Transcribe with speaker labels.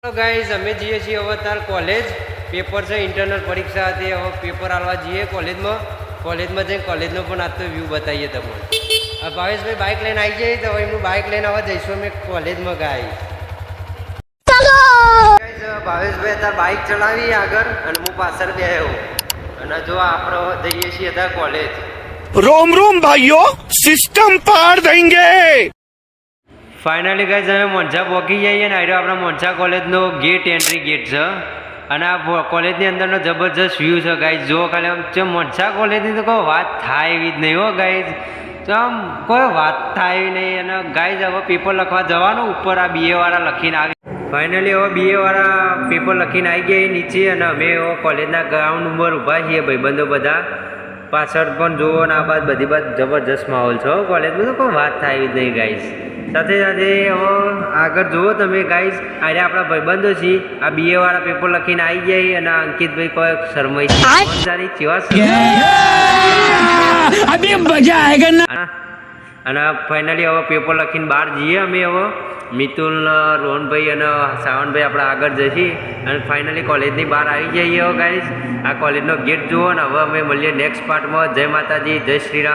Speaker 1: તો ગાઈઝ અમે જઈએ છીએ હવે તાર કોલેજ પેપર છે ઇન્ટરનલ પરીક્ષા હતી હવે પેપર આલવા જઈએ કોલેજમાં જઈને કોલેજનો પણ આજ તો વ્યૂ બતાવીએ તમને ભાવેશભાઈ બાઇક લઈને આવી જાય તો હવે એમનું બાઇક લઈને હવે જઈશું અમે કોલેજમાં ગાઈઝ ભાવેશભાઈ તાર બાઇક ચલાવી આગળ અને હું પાછળ બેહ્યો અને જો આપણે જઈએ છીએ તાર કોલેજ
Speaker 2: रोम रोम भाइयों सिस्टम पार देंगे।
Speaker 1: ફાઇનલી ગાઈઝ અમે મોંઝા પહોંચી જઈએ ને આવ્યો આપણા મોંઝા કોલેજનો ગેટ એન્ટ્રી ગેટ છે અને આ કોલેજની અંદરનો જબરજસ્ત વ્યૂ છે ગાઈઝ જો ખાલી આમ છે મોંઝા કોલેજની તો કોઈ વાત થાય એવી જ નહીં હો ગાઈઝ તો આમ કોઈ વાત થાય એવી નહીં અને ગાઈઝ હવે પેપર લખવા જવાનું ઉપર આ BA વાળા લખીને આવી ફાઇનલી હવે BA વાળા પેપર લખીને આવી ગયા નીચે અને અમે કોલેજના ગ્રાઉન્ડ ઉપર ઊભા છીએ ભાઈબંધો બધા પાછળ પણ જુઓ ને આ બાદ બધી બાદ જબરજસ્ત માહોલ છે કોલેજમાં તો કોઈ વાત થાય એવી જ નહીં ગાઈઝ સાથે સાથે હવે આગળ જુઓ તમે ગાઈઝ આજે આપણા ભાઈબંધો છીએ આ BA વાળા પેપર લખીને આવી જાય અને અંકિતભાઈ કોઈ શરમાઈ અને ફાઇનલી હવે પેપર લખીને બહાર જઈએ અમે હવે મિતુલ રોહનભાઈ અને સાવનભાઈ આપણે આગળ જઈએ અને ફાઇનલી કોલેજની બહાર આવી જઈએ હવે ગાઈઝ આ કોલેજનો ગેટ જુઓ ને હવે અમે મળીએ નેક્સ્ટ પાર્ટમાં જય માતાજી જય શ્રી રામ